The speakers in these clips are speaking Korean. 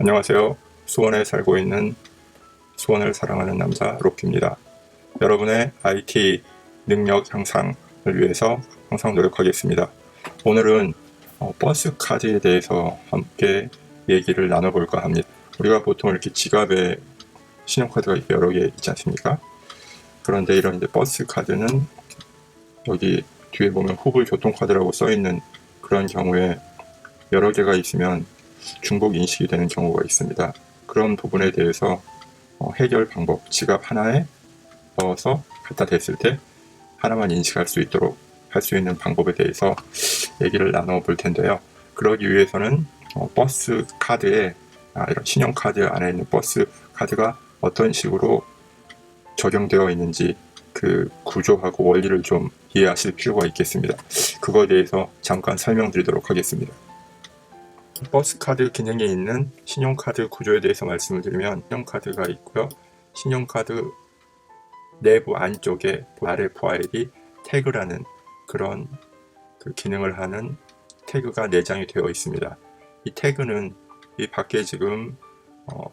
안녕하세요. 수원에 살고 있는 수원을 사랑하는 남자 로키입니다. 여러분의 IT 능력 향상을 위해서 항상 노력하겠습니다. 오늘은 버스 카드에 대해서 함께 얘기를 나눠볼까 합니다. 우리가 보통 이렇게 지갑에 신용카드가 여러 개 있지 않습니까? 그런데 이런 이제 버스 카드는 여기 뒤에 보면 후불 교통카드라고 써있는 그런 경우에 여러 개가 있으면 중복 인식이 되는 경우가 있습니다. 그런 부분에 대해서 해결 방법, 지갑 하나에 넣어서 갖다 댔을 때 하나만 인식할 수 있도록 할 수 있는 방법에 대해서 얘기를 나눠볼 텐데요. 그러기 위해서는 버스 카드에 이런 신용카드 안에 있는 버스 카드가 어떤 식으로 적용되어 있는지 그 구조하고 원리를 좀 이해하실 필요가 있겠습니다. 그거에 대해서 잠깐 설명드리도록 하겠습니다. 버스카드 기능에 있는 신용카드 구조에 대해서 말씀을 드리면 신용카드가 있고요. 신용카드 내부 안쪽에 RFID 태그라는 그런 기능을 하는 태그가 내장이 되어 있습니다. 이 태그는 이 밖에 지금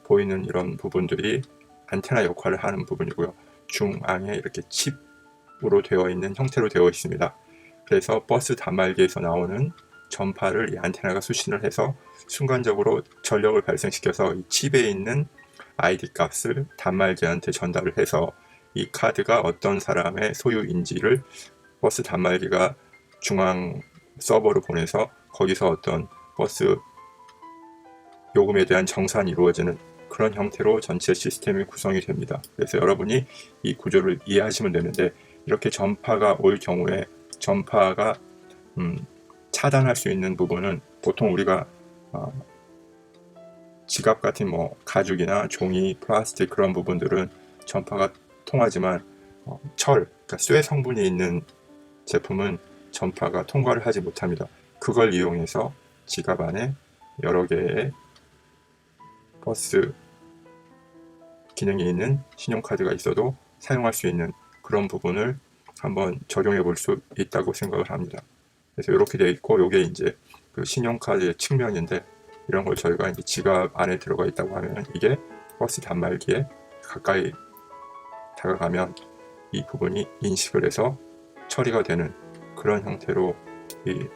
보이는 이런 부분들이 안테나 역할을 하는 부분이고요. 중앙에 이렇게 칩으로 되어 있는 형태로 되어 있습니다. 그래서 버스 단말기에서 나오는 전파를 이 안테나가 수신을 해서 순간적으로 전력을 발생시켜서 이 칩에 있는 ID 값을 단말기한테 전달을 해서 이 카드가 어떤 사람의 소유인지를 버스 단말기가 중앙 서버로 보내서 거기서 어떤 버스 요금에 대한 정산이 이루어지는 그런 형태로 전체 시스템이 구성이 됩니다. 그래서 여러분이 이 구조를 이해하시면 되는데, 이렇게 전파가 올 경우에 전파가 차단할 수 있는 부분은 보통 우리가 지갑 같은 가죽이나 종이, 플라스틱 그런 부분들은 전파가 통하지만 그러니까 쇠 성분이 있는 제품은 전파가 통과를 하지 못합니다. 그걸 이용해서 지갑 안에 여러 개의 버스 기능이 있는 신용카드가 있어도 사용할 수 있는 그런 부분을 한번 적용해 볼 수 있다고 생각을 합니다. 그래서 이렇게 되어 있고, 이게 이제 그 신용카드의 측면인데, 이런 걸 저희가 이제 지갑 안에 들어가 있다고 하면 이게 버스 단말기에 가까이 다가가면 이 부분이 인식을 해서 처리가 되는 그런 형태로 이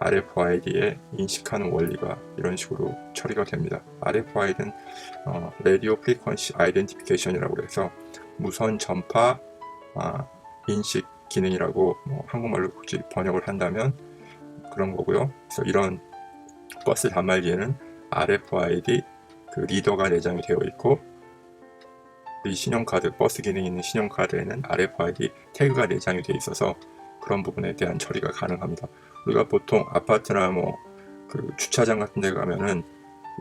RFID에 인식하는 원리가 이런 식으로 처리가 됩니다. RFID는 Radio Frequency Identification이라고 해서 무선 전파 인식 기능이라고 한국말로 굳이 번역을 한다면 그런 거고요. 그래서 이런 버스 단말기에는 RFID 리더가 내장이 되어 있고, 이 신용카드, 버스 기능이 있는 신용카드에는 RFID 태그가 내장이 되어 있어서 그런 부분에 대한 처리가 가능합니다. 우리가 보통 아파트나 주차장 같은 데 가면은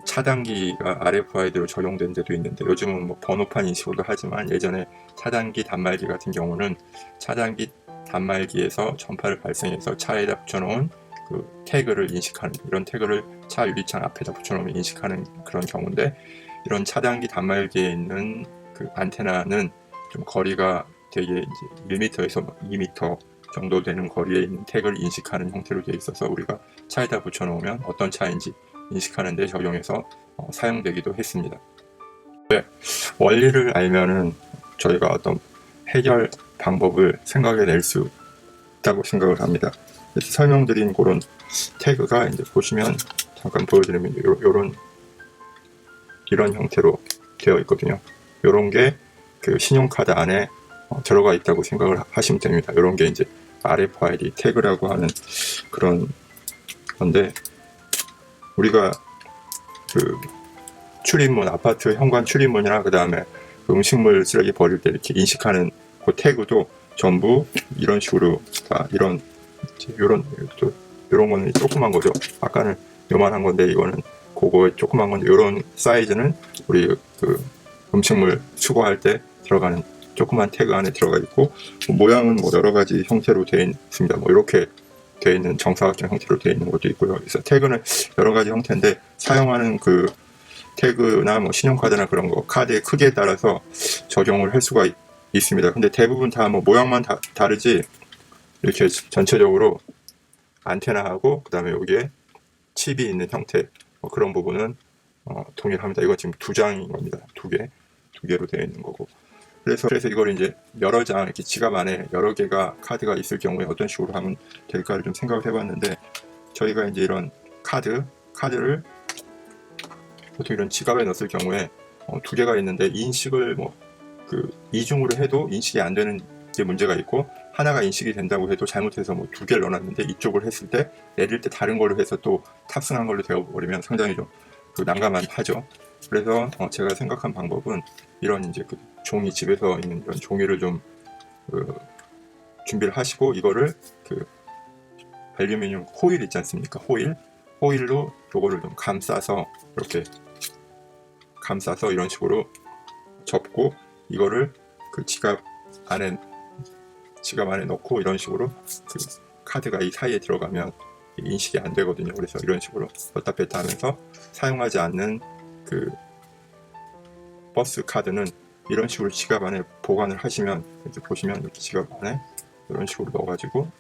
차단기가 RFID로 적용된 데도 있는데, 요즘은 번호판 인식으로도 하지만 예전에 차단기 단말기 같은 경우는 차단기 단말기에서 전파를 발생해서 차에다 붙여놓은 태그를 인식하는, 이런 태그를 차 유리창 앞에다 붙여놓으면 인식하는 그런 경우인데, 이런 차단기 단말기에 있는 안테나는 좀 거리가 되게 이제 1m에서 2m 정도 되는 거리에 있는 태그를 인식하는 형태로 되어 있어서 우리가 차에다 붙여놓으면 어떤 차인지 인식하는 데 적용해서 사용되기도 했습니다. 네, 원리를 알면은 저희가 어떤 해결 방법을 생각해낼 수 있다고 생각을 합니다. 그래서 설명드린 그런 태그가 이제 보시면 잠깐 보여드리면 이런 형태로 되어 있거든요. 이런 게 신용카드 안에 들어가 있다고 생각을 하시면 됩니다. 이런 게 이제 RFID 태그라고 하는 그런 건데, 우리가 출입문, 아파트 현관 출입문이나 그 다음에 음식물 쓰레기 버릴 때 이렇게 인식하는 그 태그도 전부 이런 식으로 다 이런 거는 조그만 거죠. 아까는 요만한 건데 이거는 그거 조그만 건데, 이런 사이즈는 우리 음식물 수거할 때 들어가는 조그만 태그 안에 들어가 있고, 모양은 여러 가지 형태로 되어 있습니다. 이렇게 되어 있는 정사각형 형태로 되어 있는 것도 있고요. 그래서 태그는 여러 가지 형태인데, 사용하는 태그나 신용카드나 그런 거 카드의 크기에 따라서 적용을 할 수가 있습니다. 근데 대부분 다 모양만 다르지, 이렇게 전체적으로 안테나하고 그 다음에 여기에 칩이 있는 형태 그런 부분은 동일합니다. 이거 지금 2장인 겁니다. 두 개로 되어 있는 거고. 그래서 이걸 이제 여러 장 이렇게 지갑 안에 여러 개가 카드가 있을 경우에 어떤 식으로 하면 될까를 좀 생각을 해봤는데, 저희가 이제 이런 카드를 보통 이런 지갑에 넣었을 경우에 2개가 있는데 인식을 이중으로 해도 인식이 안 되는 게 문제가 있고, 하나가 인식이 된다고 해도 잘못해서 2개를 넣어놨는데 이쪽을 했을 때 내릴 때 다른 걸로 해서 또 탑승한 걸로 되어버리면 상당히 좀 난감하죠. 그래서 제가 생각한 방법은 이런 이제 종이, 집에서 있는 이런 종이를 좀 준비를 하시고, 이거를 알루미늄 호일 있지 않습니까? 호일로 요거를 좀 감싸서 이런 식으로 접고, 이거를 지갑 안에 넣고 이런 식으로 카드가 이 사이에 들어가면 인식이 안 되거든요. 그래서 이런 식으로 넣다 뺐다 하면서 사용하지 않는 버스 카드는 이런 식으로 지갑 안에 보관을 하시면, 이렇게 보시면 이렇게 지갑 안에 이런 식으로 넣어가지고,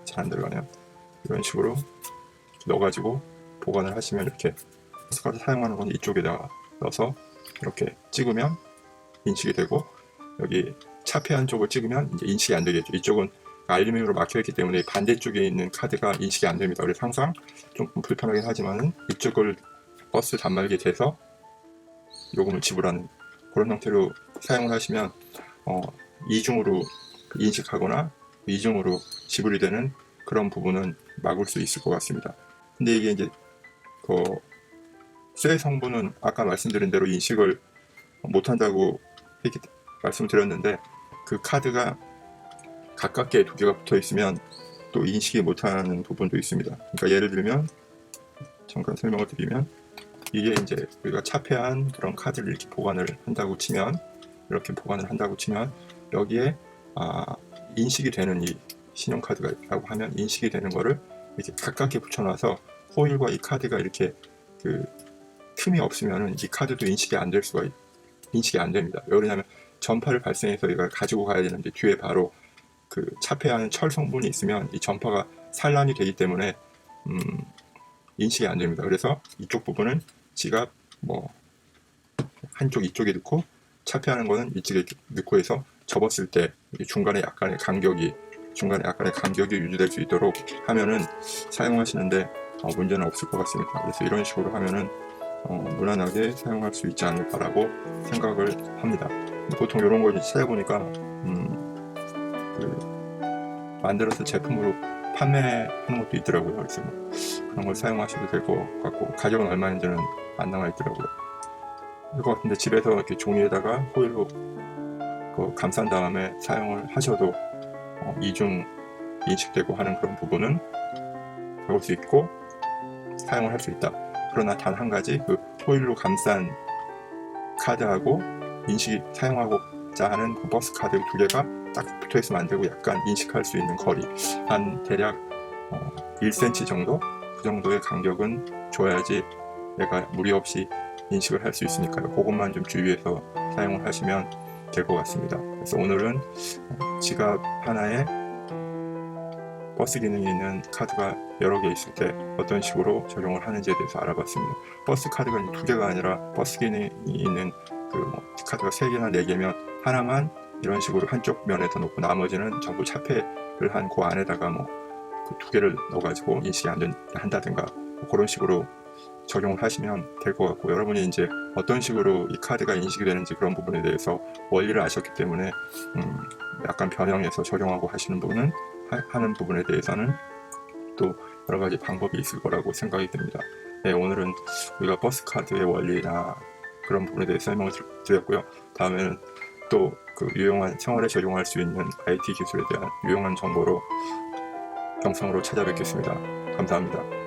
잘 안 들어가네요. 이런 식으로 넣어가지고 보관을 하시면, 이렇게 버스 카드 사용하는 건 이쪽에다가 넣어서 이렇게 찍으면 인식이 되고, 여기 차폐한 쪽을 찍으면 이제 인식이 안 되겠죠. 이쪽은 알루미늄으로 막혀있기 때문에 반대쪽에 있는 카드가 인식이 안 됩니다. 그래서 항상 좀 불편하긴 하지만은 이쪽을 버스 단말기에 대서 요금을 지불하는 그런 형태로 사용을 하시면 이중으로 인식하거나 이중으로 지불이 되는 그런 부분은 막을 수 있을 것 같습니다. 근데 이게 이제 쇠 성분은 아까 말씀드린 대로 인식을 못한다고 이렇게 말씀드렸는데, 카드가 가깝게 2개가 붙어 있으면 또 인식이 못하는 부분도 있습니다. 그러니까 예를 들면, 잠깐 설명을 드리면, 이게 이제 우리가 차폐한 그런 카드를 이렇게 보관을 한다고 치면, 여기에 인식이 되는 이 신용카드가 있다고 하면, 인식이 되는 거를 이렇게 가깝게 붙여놔서 호일과 이 카드가 이렇게 틈이 없으면은 이 카드도 인식이 안 됩니다. 왜 그러냐면, 전파를 발생해서 이걸 가지고 가야 되는데 뒤에 바로 차폐하는 철 성분이 있으면 이 전파가 산란이 되기 때문에 인식이 안 됩니다. 그래서 이쪽 부분은 지갑 한쪽 이쪽에 넣고, 차폐하는 거는 이쪽에 넣고 해서 접었을 때 중간에 약간의 간격이 유지될 수 있도록 하면은 사용하시는데 문제는 없을 것 같습니다. 그래서 이런 식으로 하면은 무난하게 사용할 수 있지 않을까라고 생각을 합니다. 보통 이런 걸 찾아보니까 만들어서 제품으로 판매하는 것도 있더라고요. 그래서 그런 걸 사용하셔도 될 것 같고, 가격은 얼마인지는 안 나와 있더라고요. 그거 같은데 집에서 이렇게 종이에다가 호일로 감싼 다음에 사용을 하셔도 이중 인식되고 하는 그런 부분은 배울 수 있고 사용을 할 수 있다. 그러나 단 한 가지, 호일로 감싼 카드하고 사용하고자 하는 버스 카드 2개가 딱 붙어 있으면 안 되고, 약간 인식할 수 있는 거리, 한 대략 1cm 정도? 그 정도의 간격은 줘야지 얘가 무리 없이 인식을 할 수 있으니까요. 그것만 좀 주의해서 사용을 하시면 될 것 같습니다. 그래서 오늘은 지갑 하나에 버스 기능이 있는 카드가 여러 개 있을 때 어떤 식으로 적용을 하는지에 대해서 알아봤습니다. 버스 카드가 2개가 아니라 버스 기능이 있는 카드가 3개나 4개면 하나만 이런 식으로 한쪽 면에다 놓고, 나머지는 전부 차폐를 한 그 안에다가 2개를 넣어가지고 인식이 안 한다든가 그런 식으로 적용을 하시면 될 것 같고, 여러분이 이제 어떤 식으로 이 카드가 인식이 되는지 그런 부분에 대해서 원리를 아셨기 때문에 약간 변형해서 적용하고 하는 부분에 대해서는 또 여러 가지 방법이 있을 거라고 생각이 듭니다. 네, 오늘은 우리가 버스 카드의 원리나 그런 부분에 대해서 설명을 드렸고요. 다음에는 또 유용한 생활에 적용할 수 있는 IT 기술에 대한 유용한 정보로 영상으로 찾아뵙겠습니다. 감사합니다.